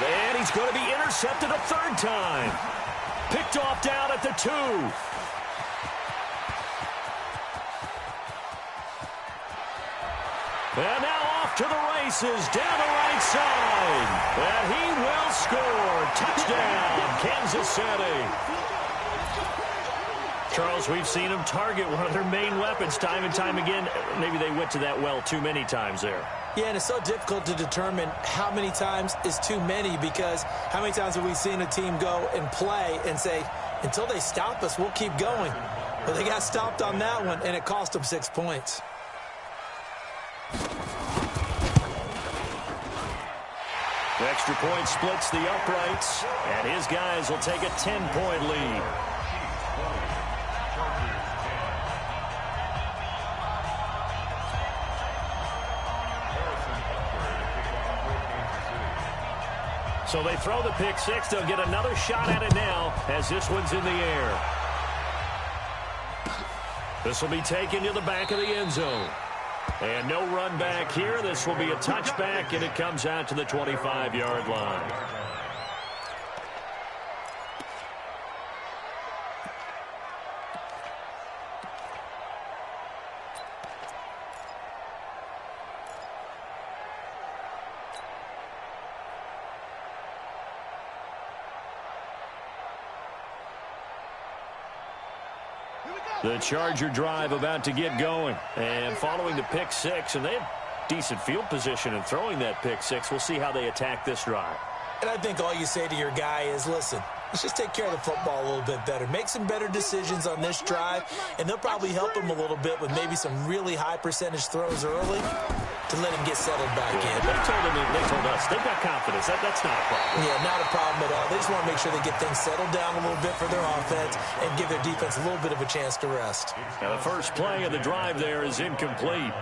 And he's going to be intercepted a 3rd time. Picked off down at the 2. And now off to the races down the right side. And he will score. Touchdown, Kansas City. Charles, we've seen them target one of their main weapons time and time again. Maybe they went to that well too many times there. Yeah, and it's so difficult to determine how many times is too many because how many times have we seen a team go and play and say, until they stop us, we'll keep going. But they got stopped on that one, and it cost them 6 points. The extra point splits the uprights, and his guys will take a 10-point lead. So they throw the pick six. They'll get another shot at it now as this one's in the air. This will be taken to the back of the end zone. And no run back here. This will be a touchback, and it comes out to the 25-yard line. The Charger drive about to get going. And following the pick six, and they have decent field position in throwing that pick six. We'll see how they attack this drive. And I think all you say to your guy is, listen, let's just take care of the football a little bit better. Make some better decisions on this drive, and they'll probably help him a little bit with maybe some really high percentage throws early to let him get settled back in. They told us they've got confidence. That's not a problem. Yeah, not a problem at all. They just want to make sure they get things settled down a little bit for their offense and give their defense a little bit of a chance to rest. Now the first play of the drive there is incomplete.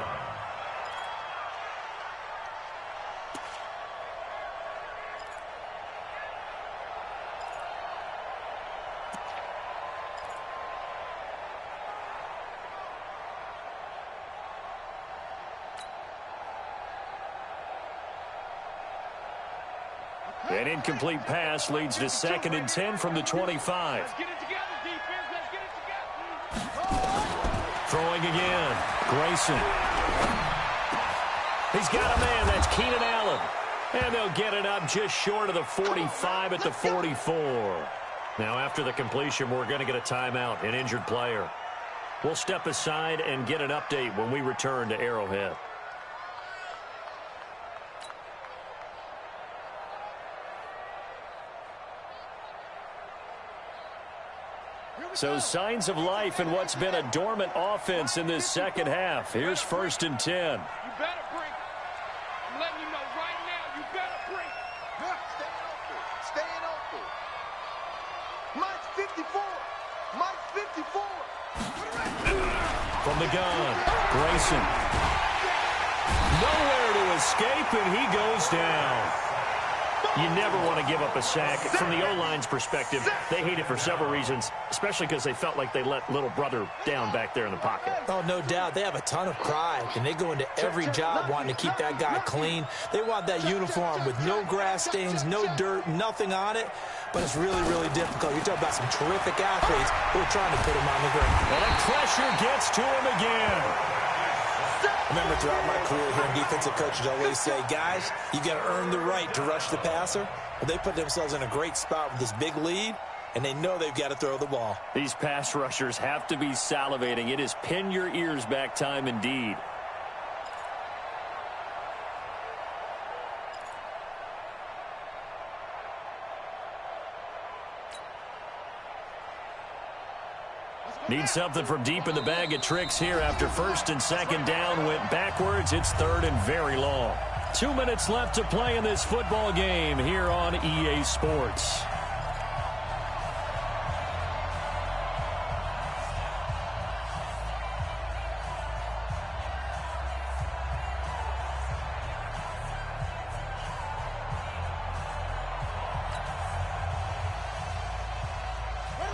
An incomplete pass leads to 2nd and 10 from the 25. Let's get it together, defense. Let's get it together. Throwing again. Grayson. He's got a man. That's Keenan Allen. And they'll get it up just short of the 45 at the 44. Now, after the completion, we're going to get a timeout, an injured player. We'll step aside and get an update when we return to Arrowhead. So signs of life in what's been a dormant offense in this second half. Here's 1st and 10. You better bring. I'm letting you know right now, you better bring. Staying open. Mike's 54. Mike's 54. From the gun, Grayson. Nowhere to escape, and he goes down. You never want to give up a sack. From the O-line's perspective, they hate it for several reasons, especially because they felt like they let little brother down back there in the pocket. Oh, no doubt. They have a ton of pride, and they go into every job wanting to keep that guy clean. They want that uniform with no grass stains, no dirt, nothing on it, but it's really, really difficult. You're talking about some terrific athletes who are trying to put him on the ground. And the pressure gets to him again. I remember throughout my career hearing defensive coaches always say, guys, you got to earn the right to rush the passer. Well, they put themselves in a great spot with this big lead, and they know they've got to throw the ball. These pass rushers have to be salivating. It is pin your ears back time indeed. Need something from deep in the bag of tricks here after 1st and 2nd down went backwards. It's 3rd and very long. 2 minutes left to play in this football game here on EA Sports.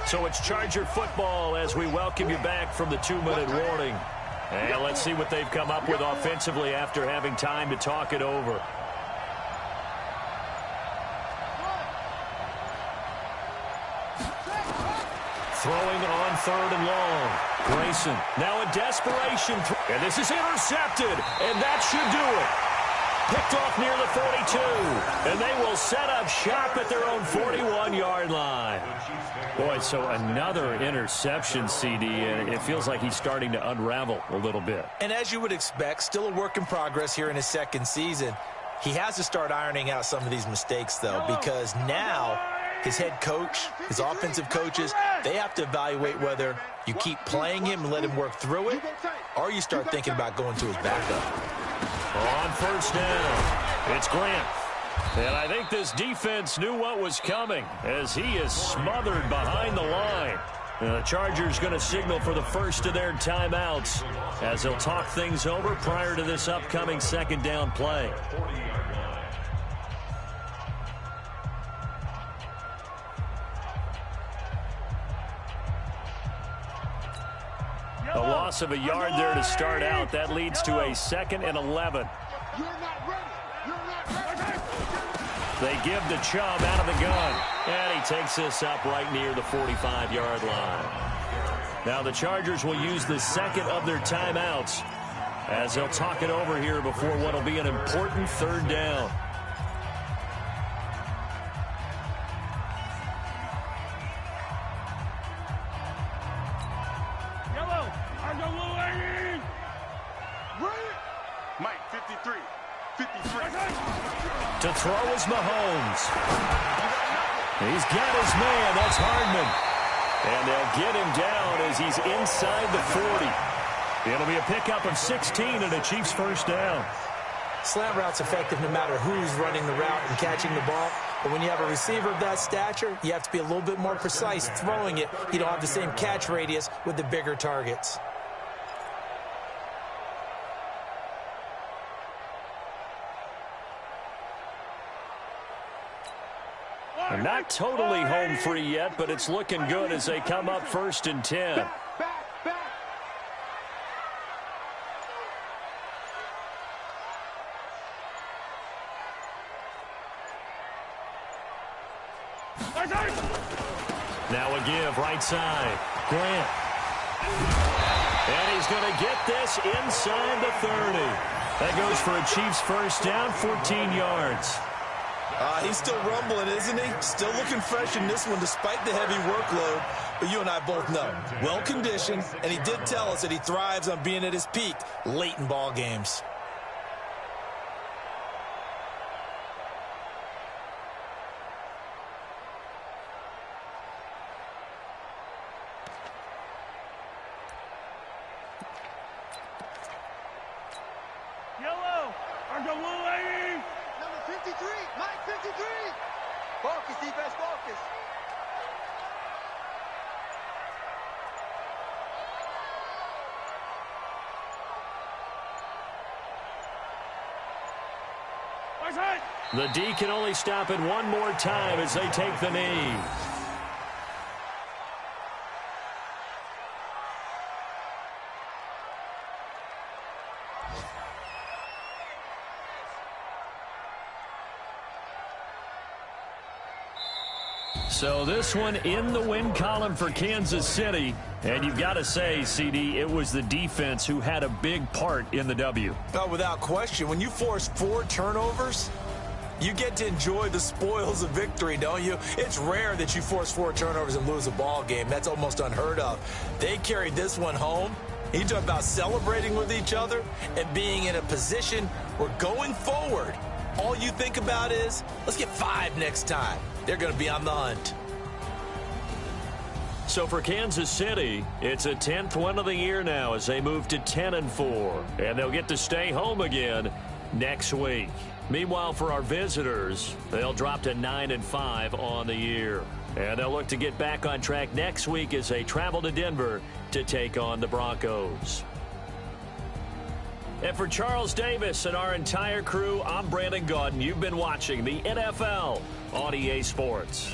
So it's Charger football as we welcome you back from the 2-minute warning. And let's see what they've come up with offensively after having time to talk it over. Throwing on 3rd and long. Grayson now in desperation. And this is intercepted. And that should do it. Picked off near the 42. And they will set up shop at their own 41-yard line. Boy, so another interception, CD, and it feels like he's starting to unravel a little bit. And as you would expect, still a work in progress here in his 2nd season. He has to start ironing out some of these mistakes, though, because now his head coach, his offensive coaches, they have to evaluate whether you keep playing him and let him work through it, or you start thinking about going to his backup. On 1st down, it's Grant. And I think this defense knew what was coming as he is smothered behind the line. And the Chargers going to signal for the first of their timeouts as they'll talk things over prior to this upcoming 2nd down play. A loss of a yard there to start out. That leads to a 2nd and 11. You're not ready. You're not ready. They give the Chubb out of the gun. And he takes this up right near the 45-yard line. Now the Chargers will use the 2nd of their timeouts as they'll talk it over here before what will be an important 3rd down. Mike, 53. 53. To throw is Mahomes. He's got his man. That's Hardman. And they'll get him down as he's inside the 40. It'll be a pickup of 16 and a Chiefs 1st down. Slant route's effective no matter who's running the route and catching the ball. But when you have a receiver of that stature, you have to be a little bit more precise throwing it. You don't have the same catch radius with the bigger targets. They're not totally home free yet, but it's looking good as they come up 1st and 10. Back. Now a give right side. Grant. And he's going to get this inside the 30. That goes for a Chiefs first down, 14 yards. He's still rumbling, isn't he? Still looking fresh in this one despite the heavy workload. But you and I both know, well-conditioned, and he did tell us that he thrives on being at his peak late in ball games. Yellow, r1g1. Number 53, Mike 53. Focus, defense, focus. The D can only stop it one more time as they take the knee. So this one in the win column for Kansas City. And you've got to say, CD, it was the defense who had a big part in the W. Oh, without question. When you force 4 turnovers, you get to enjoy the spoils of victory, don't you? It's rare that you force 4 turnovers and lose a ball game. That's almost unheard of. They carried this one home. You talk about celebrating with each other and being in a position where going forward, all you think about is, let's get 5 next time. They're going to be on the hunt. So for Kansas City, it's a 10th win of the year now as they move to 10-4. And they'll get to stay home again next week. Meanwhile, for our visitors, they'll drop to 9-5 on the year. And they'll look to get back on track next week as they travel to Denver to take on the Broncos. And for Charles Davis and our entire crew, I'm Brandon Gaudin. You've been watching the NFL on EA Sports.